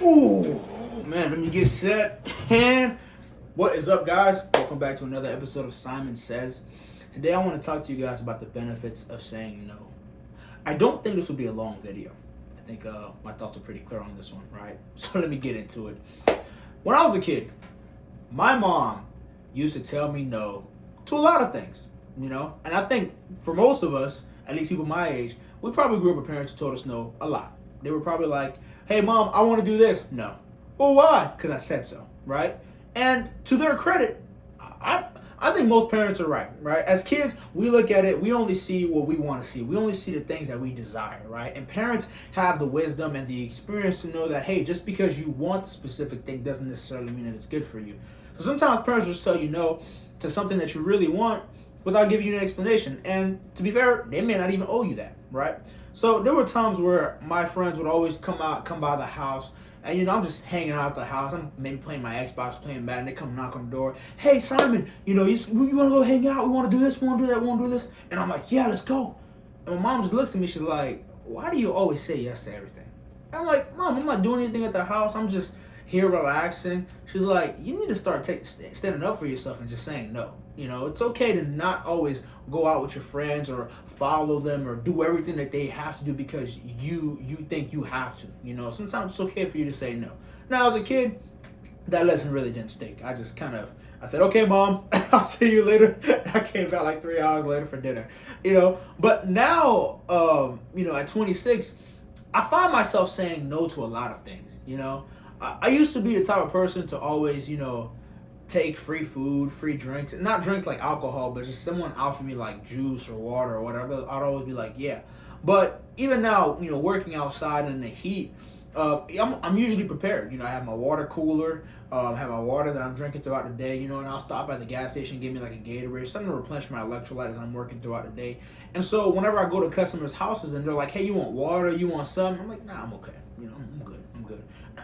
Ooh, man, let me get set. And what is up, guys? Welcome back to another episode of Simon Says. Today, I want to talk to you guys about the benefits of saying no. I don't think this will be a long video. I think my thoughts are pretty clear on this one, right? So let me get into it. When I was a kid, my mom used to tell me no to a lot of things, And I think for most of us, at least people my age, we probably grew up with parents who told us no a lot. They were probably like, hey, mom, I want to do this. No. Well, why? Because I said so, right? And to their credit, I think most parents are right? As kids, we look at it, we only see what we want to see. We only see the things that we desire, right? And parents have the wisdom and the experience to know that, hey, just because you want the specific thing doesn't necessarily mean that it's good for you. So sometimes parents just tell you no to something that you really want without giving you an explanation. And to be fair, they may not even owe you that, right? So there were times where my friends would always come by the house, and I'm just hanging out at the house. I'm maybe playing my Xbox, playing Madden. They come knock on the door. Hey, Simon, you want to go hang out? We want to do this, we want to do that, we want to do this. And I'm like, yeah, let's go. And my mom just looks at me. She's like, why do you always say yes to everything? And I'm like, Mom, I'm not doing anything at the house. I'm just here relaxing. She's like, you need to start standing up for yourself and just saying no. It's okay to not always go out with your friends or follow them or do everything that they have to do because you think you have to. Sometimes it's okay for you to say no. Now, as a kid, that lesson really didn't stick. I said, okay, Mom, I'll see you later. I came back like 3 hours later for dinner, But now, at 26, I find myself saying no to a lot of things, I used to be the type of person to always, take free food, free drinks, not drinks like alcohol, but just someone offer me like juice or water or whatever. I'd always be like, yeah. But even now, working outside in the heat, I'm usually prepared. I have my water cooler, have my water that I'm drinking throughout the day, and I'll stop at the gas station, give me like a Gatorade, something to replenish my electrolyte as I'm working throughout the day. And so whenever I go to customers' houses and they're like, hey, you want water? You want something? I'm like, nah, I'm okay. I'm good. I'm good.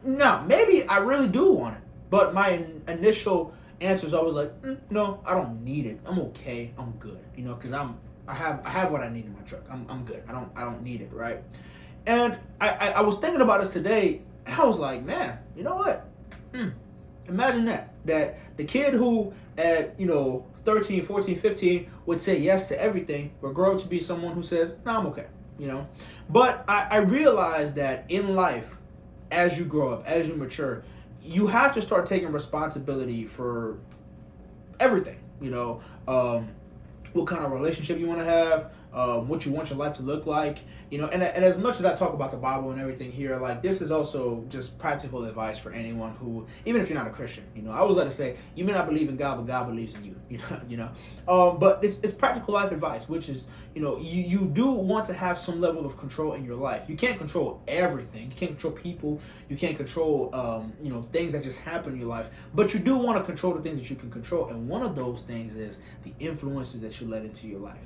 Now, maybe I really do want it. But my initial answer is always like, no, I don't need it. I'm okay. I'm good. Because I have what I need in my truck. I'm good. I don't need it, right? And I was thinking about this today. And I was like, man, you know what? Imagine that the kid who at 13, 14, 15 would say yes to everything would grow up to be someone who says, no, I'm okay. But I realized that in life, as you grow up, as you mature, you have to start taking responsibility for everything. What kind of relationship you want to have, what you want your life to look like, and as much as I talk about the Bible and everything here, like this is also just practical advice for anyone who, even if you're not a Christian, I always like to say, you may not believe in God, but God believes in you, but it's practical life advice, which is, you do want to have some level of control in your life. You can't control everything. You can't control people. You can't control, things that just happen in your life, but you do want to control the things that you can control. And one of those things is the influences that you let into your life.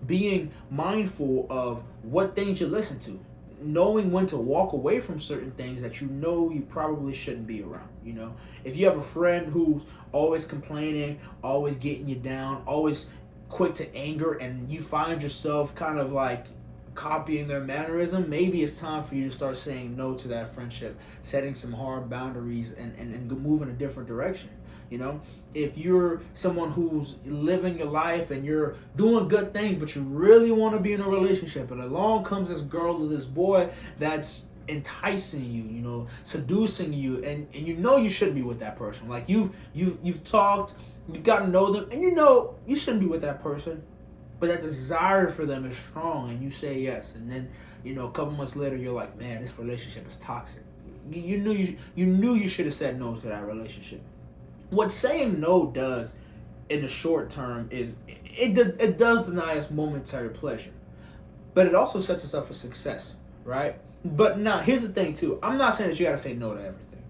Being mindful of what things you listen to, knowing when to walk away from certain things that you probably shouldn't be around. If you have a friend who's always complaining, always getting you down, always quick to anger, and you find yourself kind of like copying their mannerism, maybe it's time for you to start saying no to that friendship, setting some hard boundaries and move in a different direction. If you're someone who's living your life and you're doing good things, but you really want to be in a relationship, and along comes this girl or this boy that's enticing you, seducing you, and you shouldn't be with that person. Like you've talked, you've gotten to know them, and you shouldn't be with that person, but that desire for them is strong, and you say yes, and then a couple months later you're like, man, this relationship is toxic. You knew you should have said no to that relationship. What saying no does in the short term is it does deny us momentary pleasure, but it also sets us up for success, right? But now here's the thing too. I'm not saying that you got to say no to everything.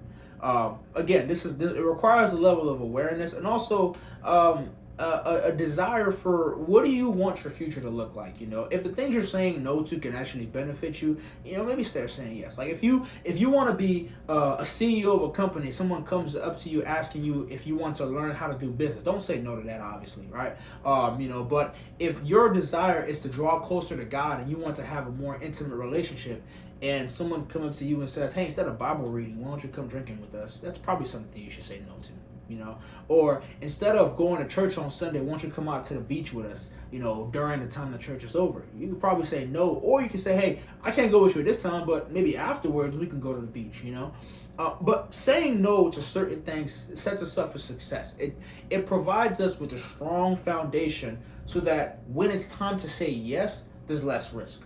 Again, this it requires a level of awareness, and also a desire for what do you want your future to look like. If the things you're saying no to can actually benefit you, maybe start saying yes. Like if you want to be a CEO of a company, someone comes up to you asking you if you want to learn how to do business, don't say no to that, obviously, right? But if your desire is to draw closer to God and you want to have a more intimate relationship, and someone comes to you and says, hey, instead of Bible reading, why don't you come drinking with us? That's probably something you should say no to. Or instead of going to church on Sunday, why don't you come out to the beach with us, during the time the church is over? You could probably say no, or you can say, hey, I can't go with you at this time, but maybe afterwards we can go to the beach, But saying no to certain things sets us up for success. It provides us with a strong foundation so that when it's time to say yes, there's less risk.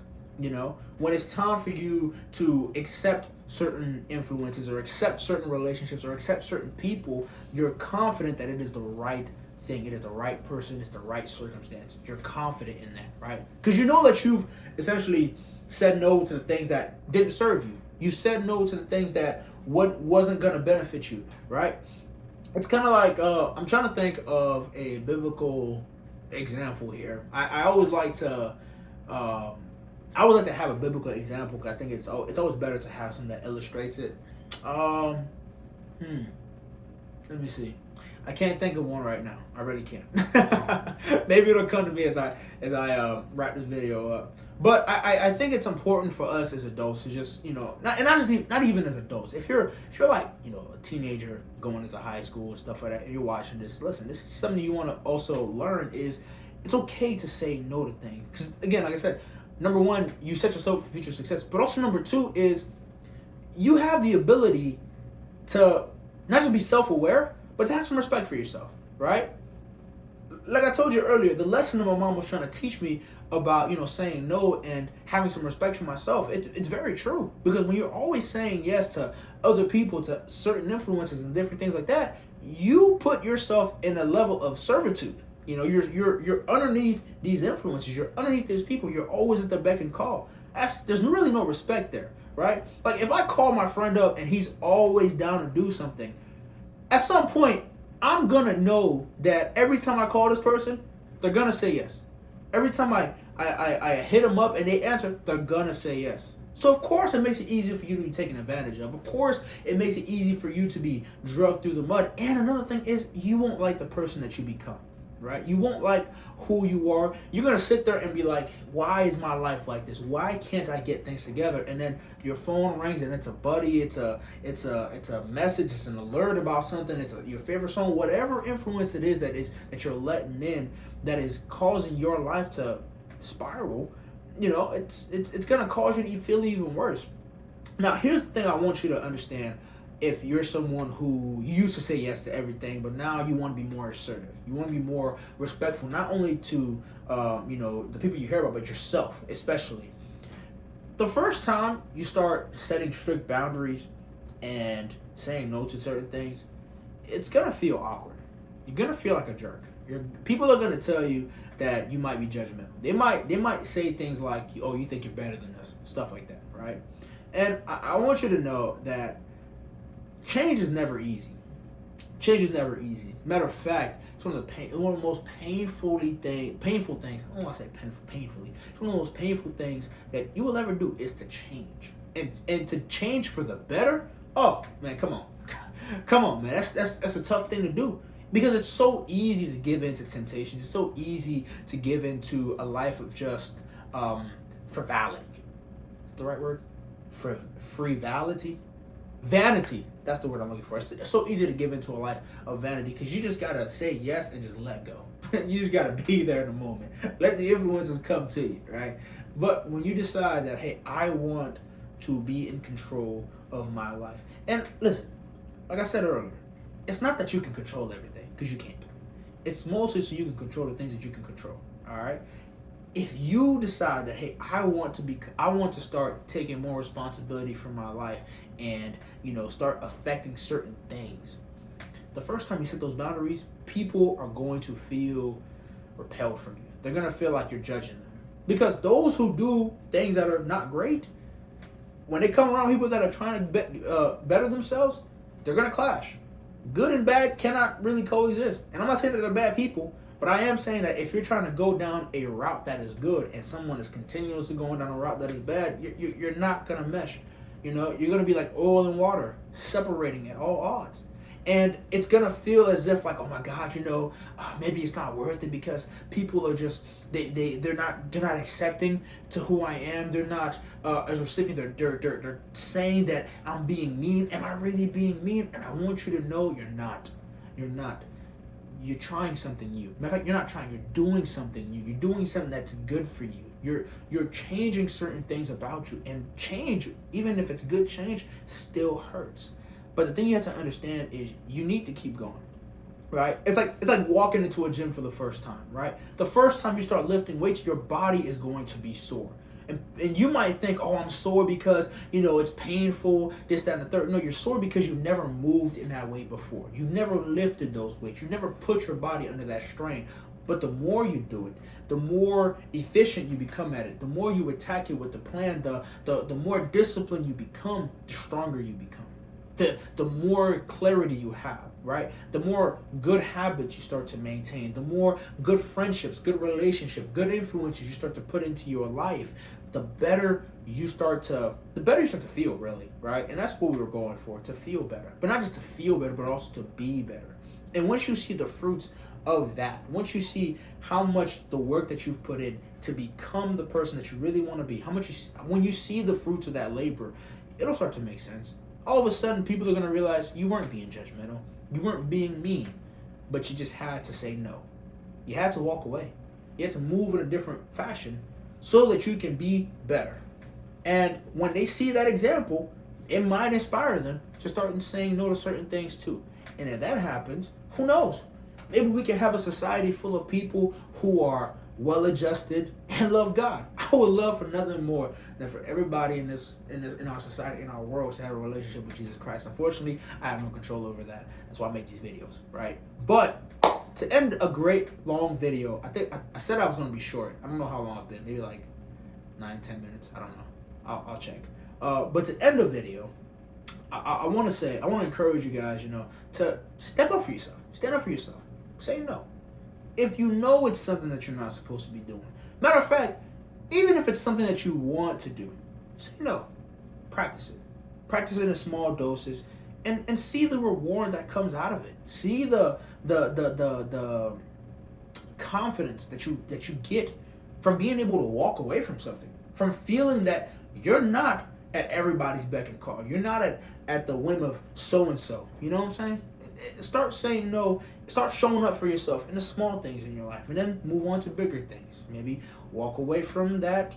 When it's time for you to accept certain influences or accept certain relationships or accept certain people, you're confident that it is the right thing, it is the right person, it's the right circumstance. You're confident in that, right? Because you know that you've essentially said no to the things that didn't serve you. You said no to the things that wasn't going to benefit you, right? It's kind of like, I'm trying to think of a biblical example here. I always like to... I would like to have a biblical example because I think it's always better to have something that illustrates it. Let me see. I can't think of one right now. I really can't. Maybe it'll come to me as I wrap this video up. But I think it's important for us as adults to just not even as adults. If you're like a teenager going into high school and stuff like that, and you're watching this, listen. This is something you want to also learn. Is it's okay to say no to things because again, like I said. Number one, you set yourself up for future success. But also number two is you have the ability to not just be self-aware, but to have some respect for yourself, right? Like I told you earlier, the lesson that my mom was trying to teach me about, saying no and having some respect for myself, it's very true. Because when you're always saying yes to other people, to certain influences and different things like that, you put yourself in a level of servitude. You're underneath these influences. You're underneath these people. You're always at the beck and call. There's really no respect there, right? Like if I call my friend up and he's always down to do something, at some point I'm gonna know that every time I call this person, they're gonna say yes. Every time I hit them up and they answer, they're gonna say yes. So of course it makes it easier for you to be taken advantage of. Of course it makes it easy for you to be drugged through the mud. And another thing is you won't like the person that you become. Right? You won't like who you are. You're going to sit there and be like, why is my life like this? Why can't I get things together? And then your phone rings and it's a buddy, it's a message, it's an alert about something, it's your favorite song, whatever influence it is that you're letting in that is causing your life to spiral, it's going to cause you to feel even worse. Now, here's the thing I want you to understand. If you're someone who used to say yes to everything, but now you want to be more assertive, you want to be more respectful, not only to the people you care about, but yourself especially. The first time you start setting strict boundaries and saying no to certain things, it's gonna feel awkward. You're gonna feel like a jerk. People are gonna tell you that you might be judgmental. They might say things like, "Oh, you think you're better than us," stuff like that, right? And I want you to know that. Change is never easy. Change is never easy. Matter of fact, it's one of the most painful things. I don't want to say painfully. It's one of the most painful things that you will ever do is to change, and to change for the better. Oh man, come on, come on, man. That's a tough thing to do because it's so easy to give in to temptations. It's so easy to give into a life of just frivolity. Is the right word? Frivolity. Vanity, that's the word I'm looking for. It's so easy to give into a life of vanity because you just gotta say yes and just let go. You just gotta be there in the moment. Let the influences come to you, right? But when you decide that, hey, I want to be in control of my life. And listen, like I said earlier, it's not that you can control everything because you can't. It's mostly so you can control the things that you can control, all right? If you decide that, hey, I want to start taking more responsibility for my life and, start affecting certain things. The first time you set those boundaries, people are going to feel repelled from you. They're going to feel like you're judging them. Because those who do things that are not great, when they come around people that are trying to better themselves, they're going to clash. Good and bad cannot really coexist. And I'm not saying that they're bad people. But I am saying that if you're trying to go down a route that is good and someone is continuously going down a route that is bad, you're not going to mesh. You're going to be like oil and water, separating at all odds. And it's going to feel as if like, oh my God, maybe it's not worth it because people are just, they're not accepting to who I am. They're not as recipient. They're saying that I'm being mean. Am I really being mean? And I want you to know you're not. You're not. You're trying something new. Matter of fact, you're not trying. You're doing something new. You're doing something that's good for you. You're changing certain things about you. And change, even if it's good change, still hurts. But the thing you have to understand is you need to keep going, right? It's like walking into a gym for the first time, right? The first time you start lifting weights, your body is going to be sore. And you might think, oh, I'm sore because, it's painful, this, that, and the third. No, you're sore because you've never moved in that weight before. You've never lifted those weights. You've never put your body under that strain. But the more you do it, the more efficient you become at it. The more you attack it with the plan, the more disciplined you become, the stronger you become. The more clarity you have, right? The more good habits you start to maintain, the more good friendships, good relationships, good influences you start to put into your life, the better you start to feel, really, right? And that's what we were going for, to feel better. But not just to feel better, but also to be better. And once you see the fruits of that, once you see how much the work that you've put in to become the person that you really want to be, when you see the fruits of that labor, it'll start to make sense. All of a sudden, people are going to realize you weren't being judgmental. You weren't being mean, but you just had to say no. You had to walk away. You had to move in a different fashion so that you can be better. And when they see that example, it might inspire them to start saying no to certain things too. And if that happens, who knows? Maybe we can have a society full of people who are well-adjusted and love God. I would love for nothing more than for everybody in our society, in our world, to have a relationship with Jesus Christ. Unfortunately, I have no control over that. That's why I make these videos, right? But to end a great long video, I said I was going to be short. I don't know how long I've been. Maybe like 9-10 minutes. I don't know. I'll check. But to end the video, I want to encourage you guys, to step up for yourself. Stand up for yourself. Say no. If you know it's something that you're not supposed to be doing. Matter of fact, even if it's something that you want to do, say no. Practice it. Practice it in small doses and see the reward that comes out of it. See the confidence that you get from being able to walk away from something. From feeling that you're not at everybody's beck and call. You're not at the whim of so-and-so. You know what I'm saying? Start saying no. Start showing up for yourself in the small things in your life, and then move on to bigger things. Maybe walk away from that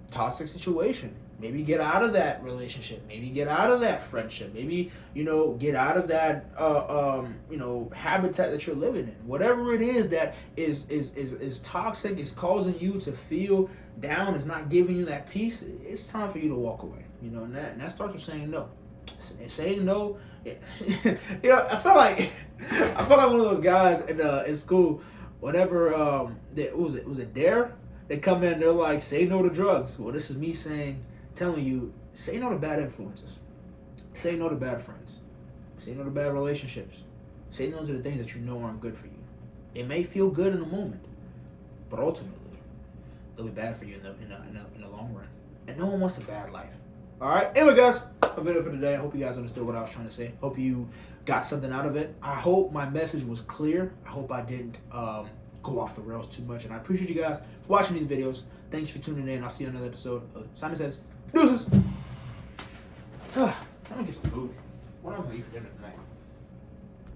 toxic situation. Maybe get out of that relationship. Maybe get out of that friendship. Maybe, get out of that, habitat that you're living in. Whatever it is that is toxic, is causing you to feel down, is not giving you that peace, it's time for you to walk away. And that starts with saying no. Saying no. I felt like one of those guys in school. Whenever it was a dare, they come in, they're like, say no to drugs. Well, this is me telling you, say no to bad influences. Say no to bad friends. Say no to bad relationships. Say no to the things that you know aren't good for you. It may feel good in the moment, but ultimately, they'll be bad for you in the long run. And no one wants a bad life. All right. Anyway, guys, a video for today. I hope you guys understood what I was trying to say. Hope you got something out of it. I hope my message was clear. I hope I didn't go off the rails too much. And I appreciate you guys for watching these videos. Thanks for tuning in. I'll see you in another episode of Simon Says. Deuces. I'm gonna get some food. What am I gonna eat for dinner tonight?